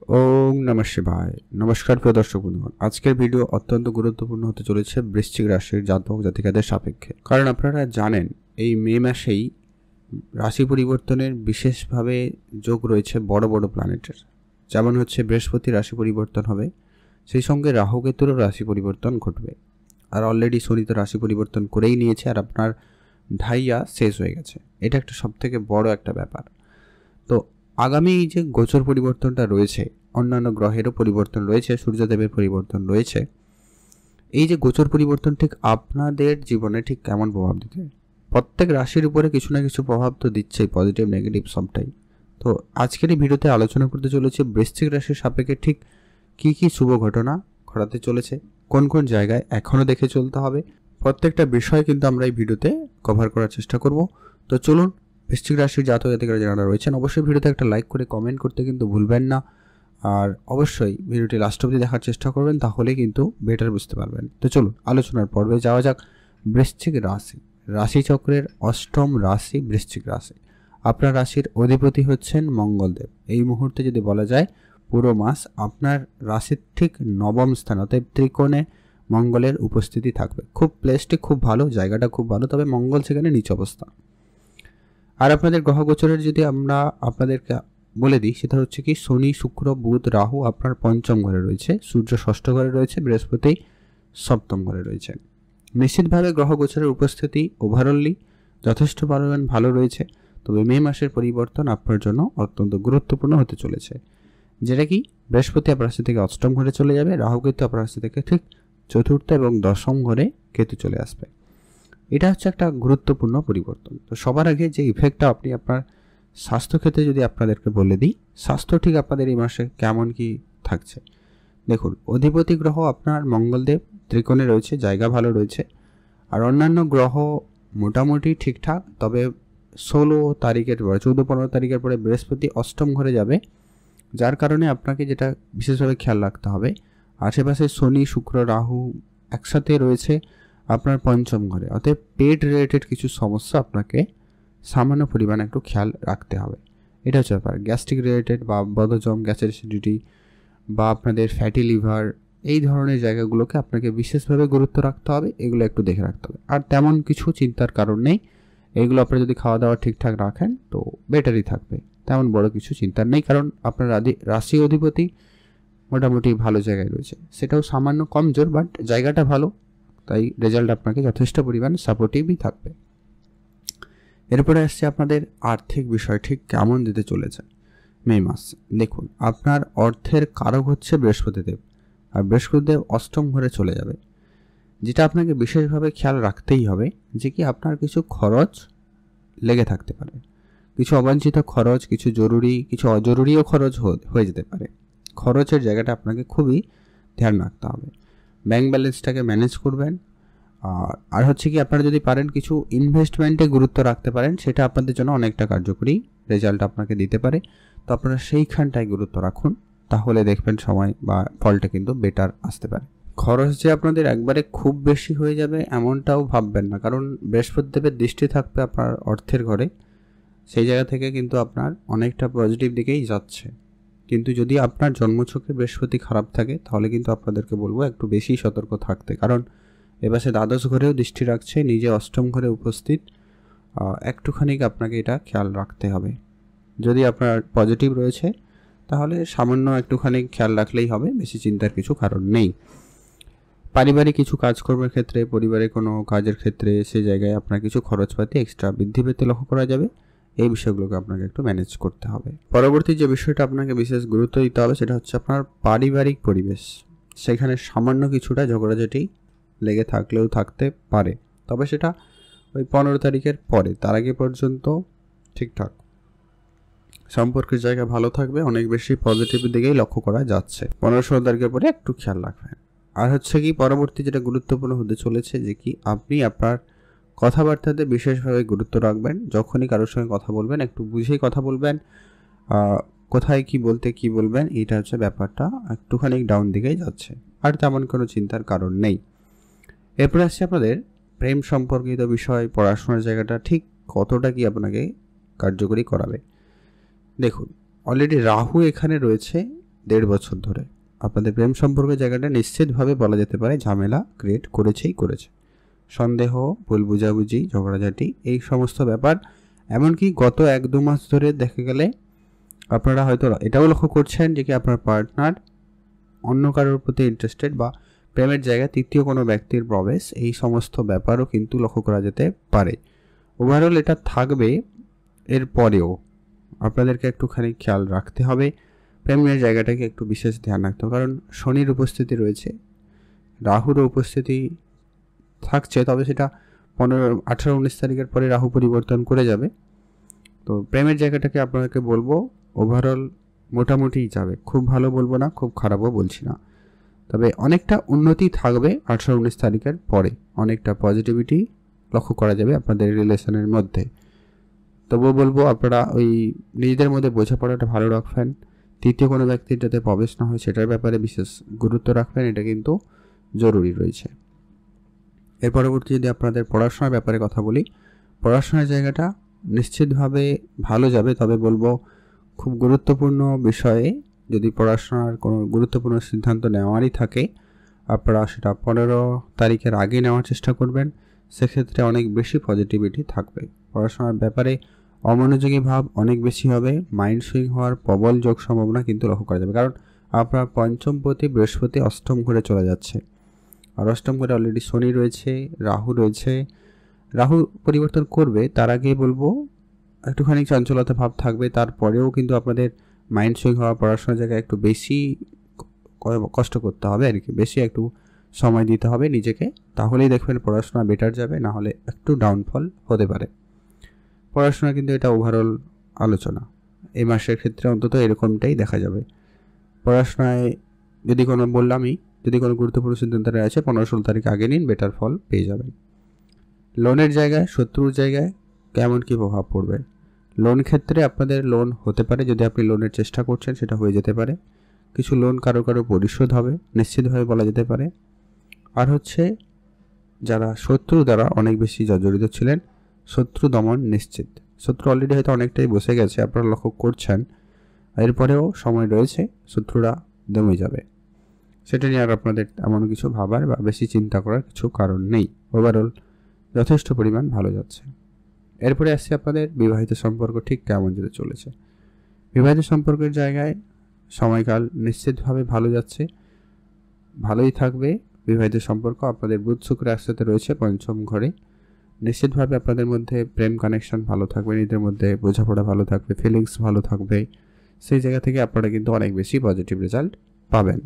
ওম নমঃ শিবায়। নমস্কার প্রিয় দর্শক বন্ধুগণ, আজকের ভিডিও অত্যন্ত গুরুত্বপূর্ণ হতে চলেছে বৃশ্চিক রাশির জাতক জাতিকাদের সাপেক্ষে। কারণ আপনারা জানেন এই মে মাসেই রাশি পরিবর্তনের বিশেষভাবে যোগ রয়েছে বড় বড় প্ল্যানেটের। যেমন হচ্ছে বৃহস্পতি রাশি পরিবর্তন হবে, সেই সঙ্গে রাহু কেতুরও রাশি পরিবর্তন ঘটবে। আর অলরেডি শনি তো রাশি পরিবর্তন করেই নিয়েছে, আর আপনার ঢাইয়া শেষ হয়ে গেছে। এটা একটা সবথেকে বড় একটা ব্যাপার। তো আগামী এই যে গোচর পরিবর্তনটা রয়েছে, অন্যান্য গ্রহেরও পরিবর্তন রয়েছে, সূর্যদেবের পরিবর্তন রয়েছে, এই যে গোচর পরিবর্তন ঠিক আপনাদের জীবনে ঠিক কেমন প্রভাব দিতে, প্রত্যেক রাশির উপরে কিছু না কিছু প্রভাব তো দিচ্ছেই, পজিটিভ নেগেটিভ সবটাই। তো আজকের এই ভিডিওতে আলোচনা করতে চলেছে বৃশ্চিক রাশির সাপেক্ষে ঠিক কী কী শুভ ঘটনা ঘটাতে চলেছে, কোন কোন জায়গায় এখনও দেখে চলতে হবে, প্রত্যেকটা বিষয় কিন্তু আমরা এই ভিডিওতে কভার করার চেষ্টা করব। তো চলুন, বৃশ্চিক রাশির জাতক জাতিকারা যারা রয়েছেন অবশ্যই ভিডিওতে একটা লাইক করে কমেন্ট করতে কিন্তু ভুলবেন না। আর অবশ্যই ভিডিওটি লাস্ট অবধি দেখার চেষ্টা করবেন, তাহলে কিন্তু বেটার বুঝতে পারবেন। তো চলুন আলোচনার পর্বে যাওয়া যাক। বৃশ্চিক রাশি, রাশিচক্রের অষ্টম রাশি বৃশ্চিক রাশি। আপনার রাশির অধিপতি হচ্ছেন মঙ্গলদেব। এই মুহূর্তে যদি বলা যায় পুরো মাস আপনার রাশির ঠিক নবম স্থান, অতএব ত্রিকোণে মঙ্গলের উপস্থিতি থাকবে। খুব প্লেসটি খুব ভালো, জায়গাটা খুব ভালো, তবে মঙ্গল সেখানে নিচ অবস্থা। আর আপনাদের গ্রহ গোচরের যদি আমরা আপনাদেরকে বলে দিই, সেটা হচ্ছে কি শনি শুক্র বুধ রাহু আপনার পঞ্চম ঘরে রয়েছে, সূর্য ষষ্ঠ ঘরে রয়েছে, বৃহস্পতি সপ্তম ঘরে রয়েছে। নিশ্চিতভাবে গ্রহ গোচরের উপস্থিতি ওভারঅলি যথেষ্ট পরিমাণ ভালো রয়েছে। তবে মে মাসের পরিবর্তন আপনার জন্য অত্যন্ত গুরুত্বপূর্ণ হতে চলেছে, যেটা কি বৃহস্পতি আপনার রাশি থেকে অষ্টম ঘরে চলে যাবে, রাহু কেতু আপনার রাশি থেকে ঠিক চতুর্থ এবং দশম ঘরে কেতু চলে আসবে। এটা হচ্ছে একটা গুরুত্বপূর্ণ পরিবর্তন। তো সবার আগে যে ইফেক্টটা আপনি আপনার স্বাস্থ্যক্ষেত্রে যদি আপনাদেরকে বলে দিই, স্বাস্থ্য ঠিক আপনাদের এই মাসে কেমন কি থাকছে। দেখুন, অধিপতি গ্রহ আপনার মঙ্গলদেব ত্রিকোণে রয়েছে, জায়গা ভালো রয়েছে। আর অন্যান্য গ্রহ মোটামুটি ঠিকঠাক, তবে 16 তারিখের পরে 14-15 তারিখের পরে বৃহস্পতি অষ্টম ঘরে যাবে, যার কারণে আপনাকে যেটা বিশেষভাবে খেয়াল রাখতে হবে, আশেপাশে শনি শুক্র রাহু একসাথে রয়েছে আপনার পঞ্চম ঘরে, অতএব পেট রিলেটেড কিছু সমস্যা আপনাকে সামান্য পরিমাণে একটু খেয়াল রাখতে হবে। এটা হচ্ছে ব্যাপার। গ্যাস্ট্রিক রিলেটেড বা বদহজম, গ্যাসের অ্যাসিডিটি বা আপনাদের ফ্যাটি লিভার, এই ধরনের জায়গাগুলোকে আপনাকে বিশেষভাবে গুরুত্ব রাখতে হবে, এগুলো একটু দেখে রাখতে হবে। আর তেমন কিছু চিন্তার কারণ নেই, এগুলো আপনারা যদি খাওয়া দাওয়া ঠিকঠাক রাখেন তো বেটারই থাকবে। তেমন বড় কিছু চিন্তার নেই, কারণ আপনার রাশি অধিপতি মোটামুটি ভালো জায়গায় রয়েছে। সেটাও সামান্য কমজোর, বাট জায়গাটা ভালো, তাই রেজাল্ট আপনাকে যথেষ্ট পরিমাণ সাপোর্টিভই থাকবে। এরপরে আসছে আপনাদের আর্থিক বিষয় ঠিক কেমন দিতে চলেছে মে মাস। দেখুন, আপনার অর্থের কারক হচ্ছে বৃহস্পতিদেব, আর বৃহস্পতিদেব অষ্টম ঘরে চলে যাবে, যেটা আপনাকে বিশেষভাবে খেয়াল রাখতেই হবে যে কি আপনার কিছু খরচ লেগে থাকতে পারে, কিছু অবাঞ্ছিত খরচ, কিছু জরুরি, কিছু অজরুরিও খরচ হয়ে যেতে পারে। খরচের জায়গাটা আপনাকে খুবই ধ্যান রাখতে হবে। ব্যাংক ব্যালেন্সটাকে ম্যানেজ করবেন। আর হচ্ছে কি আপনারা যদি পারেন কিছু ইনভেস্টমেন্টে গুরুত্ব রাখতে পারেন, সেটা আপনাদের জন্য অনেকটা কার্যকরী রেজাল্ট আপনাকে দিতে পারে। তো আপনারা সেইখানটায় গুরুত্ব রাখুন, তাহলে দেখবেন সময় বা ফলটা কিন্তু বেটার আসতে পারে। খরচ যে আপনাদের একবারে খুব বেশি হয়ে যাবে এমনটাও ভাববেন না, কারণ বৃহস্পতিদেবের দৃষ্টি থাকবে আপনার অর্থের ঘরে, সেই জায়গা থেকে কিন্তু আপনার অনেকটা পজিটিভ দিকেই যাচ্ছে। কিন্তু যদি আপনার জন্মছকে বৃহস্পতি খারাপ থাকে, তাহলে কিন্তু আপনাদেরকে বলবো একটু বেশি সতর্ক থাকতে, কারণ এবারে দ্বাদশ ঘরেও দৃষ্টি রাখছে, নিজে অষ্টম ঘরে উপস্থিত। একটুখানি আপনাকে এটা খেয়াল রাখতে হবে। যদি আপনার পজিটিভ রয়েছে তাহলে সামান্য একটুখানি খেয়াল রাখলেই হবে, বেশি চিন্তার কিছু কারণ নেই। পারিবারিক কিছু কাজকর্মের ক্ষেত্রে, পরিবারের কোনো কাজের ক্ষেত্রে, সেই জায়গায় আপনার কিছু খরচপাতি এক্সট্রা বৃদ্ধি পেতে লক্ষ্য করা যাবে। এই বিষয়গুলোকে আপনাকে একটু ম্যানেজ করতে হবে। পরবর্তী যে বিষয়টা আপনাকে বিশেষ গুরুত্ব দিতে হবে, সেটা হচ্ছে আপনার পারিবারিক পরিবেশ। সেখানে সামান্য কিছুটা ঝগড়াঝাটি লেগে থাকলেও থাকতে পারে, তবে সেটা ওই 15 তারিখের পরে, তার আগে পর্যন্ত ঠিকঠাক সম্পর্কের জায়গা ভালো থাকবে, অনেক বেশি পজিটিভ দিকেই লক্ষ্য করা যাচ্ছে। 15-16 তারিখের পরে একটু খেয়াল রাখবেন। আর হচ্ছে কি পরবর্তী যেটা গুরুত্বপূর্ণ হতে চলেছে, যে কি আপনি আপনার কথাবার্তাতে বিশেষভাবে গুরুত্ব রাখবেন। যখনই কারোর সঙ্গে কথা বলবেন একটু বুঝেই কথা বলবেন, কোথায় কি বলতে কি বলবেন, এটা হচ্ছে ব্যাপারটা একটুখানি ডাউন দিকেই যাচ্ছে, আর তেমন কোনো চিন্তার কারণ নেই। এরপরে আসছে আপনাদের প্রেম সম্পর্কিত বিষয়, পড়াশোনার জায়গাটা ঠিক কতটা কি আপনাকে কার্যকরী করাবে। দেখুন, অলরেডি রাহু এখানে রয়েছে 1.5 বছর ধরে আপনাদের প্রেম সম্পর্কের জায়গাটা নিশ্চিতভাবে বলা যেতে পারে ঝামেলা ক্রিয়েট করেছে। সন্দেহ, ভুল বুঝাবুঝি, ঝগড়াঝাটি, এই সমস্ত ব্যাপার। এমনকি গত 1-2 মাস ধরে দেখা গেলে আপনারা হয়তো এটাও লক্ষ্য করছেন যে কি আপনার পার্টনার অন্য কারোর প্রতি ইন্টারেস্টেড বা প্রেমের জায়গায় তৃতীয় কোনো ব্যক্তির প্রবেশ, এই সমস্ত ব্যাপারও কিন্তু লক্ষ্য করা যেতে পারে। ওভারঅল এটা থাকবে। এর পরেও আপনাদেরকে একটুখানি খেয়াল রাখতে হবে, প্রেমের জায়গাটাকে একটু বিশেষ ধ্যান রাখতে হবে, কারণ শনির উপস্থিতি রয়েছে, রাহুরও উপস্থিতি থাকছে, তবে সেটা 18-19 তারিখের পরে রাহু পরিবর্তন করে যাবে। তো প্রেমের জায়গাটাকে আপনাদেরকে বলবো ওভারঅল মোটামুটিই যাবে, খুব ভালো বলবো না, খুব খারাপও বলছি না, তবে অনেকটা উন্নতি থাকবে 18-19 তারিখের পরে, অনেকটা পজিটিভিটি লক্ষ্য করা যাবে আপনাদের রিলেশনের মধ্যে। তবুও বলবো আপনারা ওই নিজেদের মধ্যে বোঝাপড়াটা ভালো রাখবেন, তৃতীয় কোনো ব্যক্তির যাতে প্রবেশ না হয় সেটার ব্যাপারে বিশেষ গুরুত্ব রাখবেন, এটা কিন্তু জরুরি রয়েছে। এর পরবর্তী যদি আপনাদের পড়াশোনার ব্যাপারে কথা বলি, পড়াশোনার জায়গাটা নিশ্চিতভাবে ভালো যাবে, তবে বলবো খুব গুরুত্বপূর্ণ বিষয়ে যদি পড়াশোনার কোনো গুরুত্বপূর্ণ সিদ্ধান্ত নেওয়ারই থাকে আপনারা সেটা 15 তারিখের আগে নেওয়ার চেষ্টা করবেন, সেক্ষেত্রে অনেক বেশি পজিটিভিটি থাকবে। পড়াশোনার ব্যাপারে অমনোযোগী ভাব অনেক বেশি হবে, মাইন্ড সুইং হওয়ার প্রবল যোগ সম্ভাবনা কিন্তু লক্ষ্য করা যাবে, কারণ আপনার পঞ্চমপতি বৃহস্পতি অষ্টম ঘরে চলে যাচ্ছে, আর অষ্টম ঘরে অলরেডি শনি রয়েছে, রাহু রয়েছে। রাহু পরিবর্তন করবে, তার আগে বলবো একটুখানি চঞ্চলতা ভাব থাকবে, তারপরেও কিন্তু আপনাদের মাইন্ড সুইং হওয়া, পড়াশোনার জায়গায় একটু বেশি কষ্ট করতে হবে আর কি, বেশি একটু সময় দিতে হবে নিজেকে, তাহলেই দেখবেন পড়াশোনা বেটার যাবে, না হলে একটু ডাউনফল হতে পারে পড়াশোনা। কিন্তু এটা ওভারঅল আলোচনা, এই মাসের ক্ষেত্রে অন্তত এরকমটাই দেখা যাবে। পড়াশোনায় যদি কোনো যদি কোনো গুরুত্বপূর্ণ সিদ্ধান্ত আছে 15-16 তারিখ আগে নিন, বেটার ফল পেয়ে যাবেন। লোনের জায়গায়, শত্রুর জায়গায় কেমন কী প্রভাব পড়বে? লোন ক্ষেত্রে আপনাদের লোন হতে পারে, যদি আপনি লোনের চেষ্টা করছেন সেটা হয়ে যেতে পারে, কিছু লোন কারো পরিশোধ হবে নিশ্চিতভাবে বলা যেতে পারে। আর হচ্ছে যারা শত্রু দ্বারা অনেক বেশি জর্জরিত ছিলেন, শত্রু দমন নিশ্চিত, শত্রু অলরেডি হয়তো অনেকটাই বসে গেছে আপনারা লক্ষ্য করছেন, এরপরেও সময় রয়েছে, শত্রুরা দমে যাবে, সেটা নিয়ে আর আপনাদের এমন কিছু ভাবার বা বেশি চিন্তা করার কিছু কারণ নেই। ওভারঅল যথেষ্ট পরিমাণ ভালো যাচ্ছে। এরপরে আসছে আপনাদের বিবাহিত সম্পর্ক ঠিক কেমন যেতে চলেছে। বিবাহিত সম্পর্কের জায়গায় সময়কাল নিশ্চিতভাবে ভালো যাচ্ছে, ভালোই থাকবে বিবাহিত সম্পর্ক। আপনাদের বুধ শুক্র একসাথে রয়েছে পঞ্চম ঘরে, নিশ্চিতভাবে আপনাদের মধ্যে প্রেম কানেকশন ভালো থাকবে, নিজেদের মধ্যে বোঝাপড়া ভালো থাকবে, ফিলিংস ভালো থাকবে, সেই জায়গা থেকে আপনারা কিন্তু অনেক বেশি পজিটিভ রেজাল্ট পাবেন।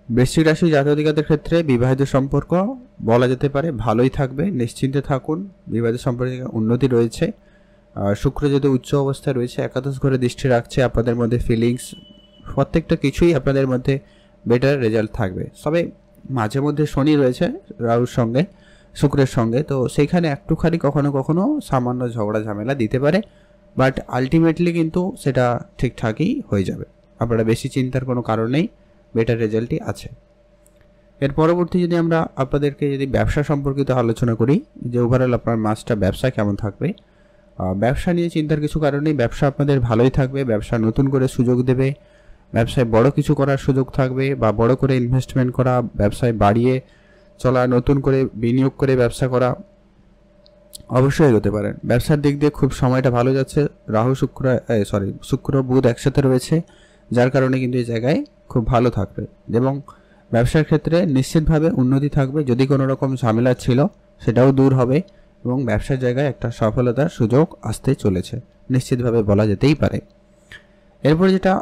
বৃশ্চিক রাশি জাতক-জাতিকাদের ক্ষেত্রে বিবাহিত সম্পর্ক বলা যেতে পারে ভালোই থাকবে, নিশ্চিন্তে থাকুন, বিবাহিত সম্পর্কে উন্নতি রয়েছে। শুক্র যেহেতু উচ্চ অবস্থায় রয়েছে, একাদশ ঘরে দৃষ্টি রাখছে, আপনাদের মধ্যে ফিলিংস প্রত্যেকটা কিছুই আপনাদের মধ্যে বেটার রেজাল্ট থাকবে। তবে মাঝে মধ্যে শনি রয়েছে রাহুর সঙ্গে, শুক্রের সঙ্গে, তো সেইখানে একটুখানি কখনো কখনো সামান্য ঝগড়া ঝামেলা দিতে পারে, বাট আলটিমেটলি কিন্তু সেটা ঠিকঠাকই হয়ে যাবে, আপনারা বেশি চিন্তার কোনো কারণ নেই, বেটার রেজাল্টই আছে। এর পরবর্তী যদি আমরা আপনাদেরকে যদি ব্যবসা সম্পর্কিত আলোচনা করি, যে ওভারঅল আপনার মাসটা ব্যবসা কেমন থাকবে, ব্যবসা নিয়ে চিন্তার কিছু কারণ নেই, ব্যবসা আপনাদের ভালোই থাকবে, ব্যবসা নতুন করে সুযোগ দেবে, ব্যবসায় বড় কিছু করার সুযোগ থাকবে, বা বড় করে ইনভেস্টমেন্ট করা, ব্যবসায় বাড়িয়ে চলা, নতুন করে বিনিয়োগ করে ব্যবসা করা অবশ্যই হতে পারেন। ব্যবসার দিক দিয়ে খুব সময়টা ভালো যাচ্ছে, শুক্র বুধ একসাথে রয়েছে, যার কারণে কিন্তু এই জায়গায় খুব ভালো থাকবে, এবং ব্যবসার ক্ষেত্রে নিশ্চিতভাবে উন্নতি থাকবে, যদি কোনো রকম ঝামেলা ছিল সেটাও দূর হবে, এবং ব্যবসার জায়গায় একটা সফলতার সুযোগ আসতে চলেছে, নিশ্চিতভাবে বলা যেতেই পারে। এরপরে যেটা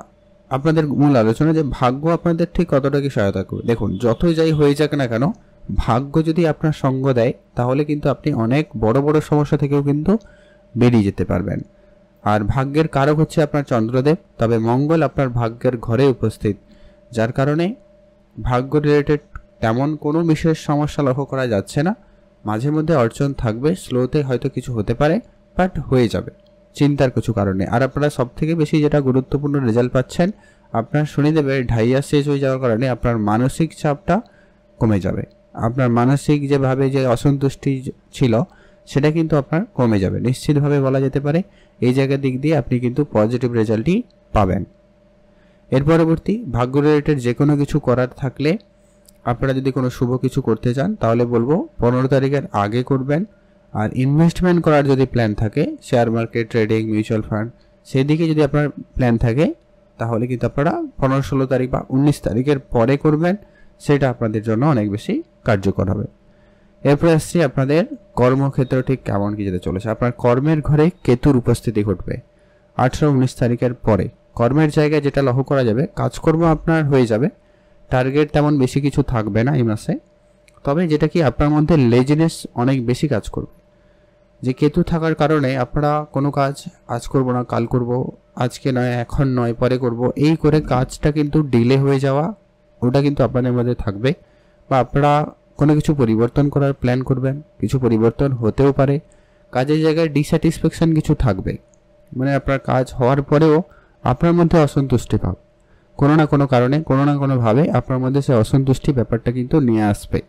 আপনাদের মূল আলোচনা, যে ভাগ্য আপনাদের ঠিক কতটা কি সহায়তা করবে। দেখুন, যতই যাই হয়ে যাক না কেন, ভাগ্য যদি আপনার সঙ্গ দেয় তাহলে কিন্তু আপনি অনেক বড় বড় সমস্যা থেকেও কিন্তু বেরিয়ে যেতে পারবেন। আর ভাগ্যের কারক হচ্ছে আপনার চন্দ্রদেব, তবে মঙ্গল আপনার ভাগ্যের ঘরে উপস্থিত, যার কারণে ভাগ্য রিলেটেড তেমন কোনো বিশেষ সমস্যা লক্ষ্য করা যাচ্ছে না। মাঝে মধ্যে অর্জন থাকবে, স্লোতে হয়তো কিছু হতে পারে, বাট হয়ে যাবে, চিন্তার কিছু কারণে। আর আপনারা সবথেকে বেশি যেটা গুরুত্বপূর্ণ রেজাল্ট পাচ্ছেন, আপনার শনিদেবের ঢাইয়া শেষ হয়ে যাওয়ার কারণে আপনার মানসিক চাপটা কমে যাবে, আপনার মানসিক যেভাবে যে অসন্তুষ্টি ছিল সেটা কিন্তু আপনার কমে যাবে, নিশ্চিতভাবে বলা যেতে পারে এই জায়গার দিক দিয়ে আপনি কিন্তু পজিটিভ রেজাল্টই পাবেন। এর পরবর্তী ভাগ্য রিলেটেড যে কোনো কিছু করার থাকলে আপনারা যদি কোনো শুভ কিছু করতে চান তাহলে বলবো 15 তারিখের আগে করবেন। আর ইনভেস্টমেন্ট করার যদি প্ল্যান থাকে, share market, trading, mutual fund, সেই দিকে যদি আপনার প্ল্যান থাকে তাহলে কিন্তু আপনারা 15-16 তারিখ বা 19 তারিখের পরে করবেন, সেটা আপনাদের জন্য অনেক বেশি কার্যকর হবে। এরপরে আসছি আপনাদের কর্মক্ষেত্র ঠিক কেমন কি যেতে চলেছে। আপনার কর্মের ঘরে কেতুর উপস্থিতি ঘটবে 18-19 তারিখের পরে। কর্মের জায়গায় যেটা লক্ষ্য করা যাবে, কাজকর্ম আপনার হয়ে যাবে, টার্গেট তেমন বেশি কিছু থাকবে না এই মাসে। তবে যেটা কি আপনার মধ্যে লেজিনেস অনেক বেশি কাজ করবে, যে কেতু থাকার কারণে আপনারা কোনো কাজ আজ করব না কাল করব, আজকে নয় এখন নয় পরে করব, এই করে কাজটা কিন্তু ডিলে হয়ে যাওয়া ওটা কিন্তু আপনাদের মধ্যে থাকবে। বা আপনারা কোনো কিছু পরিবর্তন করার প্ল্যান করবেন, কিছু পরিবর্তন হতেও পারে। কাজের জায়গায় ডিস্যাটিসফ্যাকশন কিছু থাকবে, মানে আপনার কাজ হওয়ার পরেও আপনার মধ্যে অসন্তুষ্টি ভাব কোনো না কোনো কারণে, কোনো না কোনোভাবে আপনার মধ্যে সে অসন্তুষ্টি ব্যাপারটা কিন্তু নিয়ে আসবে।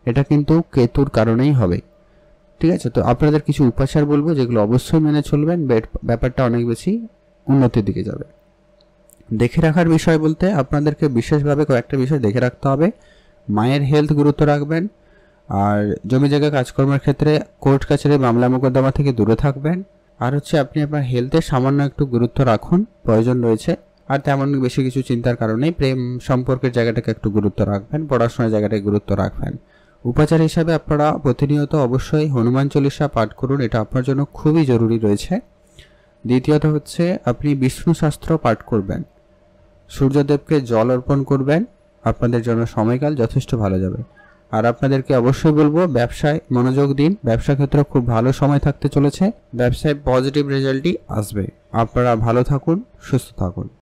এটা কিন্তু কেতুর কারণেই হবে, ঠিক আছে। তো আপনাদের কিছু উপাচার বলবো যেগুলো অবশ্যই মেনে চলবেন, ব্যাপারটা অনেক বেশি উন্নতির দিকে যাবে। দেখে রাখার বিষয় বলতে আপনাদেরকে বিশেষভাবে কয়েকটা বিষয় দেখে রাখতে হবে। মায়ের হেলথ গুরুত্ব রাখবেন, আর জমি জায়গা কাজকর্মের ক্ষেত্রে কোর্ট কাছারি মামলা মোকদ্দমা থেকে দূরে থাকবেন। আর হচ্ছে আপনি আপনার হেলথে সামান্য একটু গুরুত্ব রাখুন, প্রয়োজন রয়েছে। আর তেমন বেশি কিছু চিন্তার কারণেই প্রেম সম্পর্কের জায়গাটাকে একটু গুরুত্ব রাখবেন, পড়াশোনার জায়গাটাকে গুরুত্ব রাখবেন। উপাচার হিসাবে আপনারা প্রতিনিয়ত অবশ্যই হনুমান চল্লিশা পাঠ করুন, এটা আপনার জন্য খুবই জরুরি রয়েছে। দ্বিতীয়ত হচ্ছে আপনি বিষ্ণু শাস্ত্র পাঠ করবেন, সূর্যদেবকে জল অর্পণ করবেন, আপনাদের জন্য সময়কাল যথেষ্ট ভালো যাবে। আর আপনাদেরকে অবশ্যই বলবো ব্যবসায় মনোযোগ দিন, ব্যবসা ক্ষেত্রে খুব ভালো সময় থাকতে চলেছে, ব্যবসায় পজিটিভ রেজাল্টই আসবে। আপনারা ভালো থাকুন, সুস্থ থাকুন।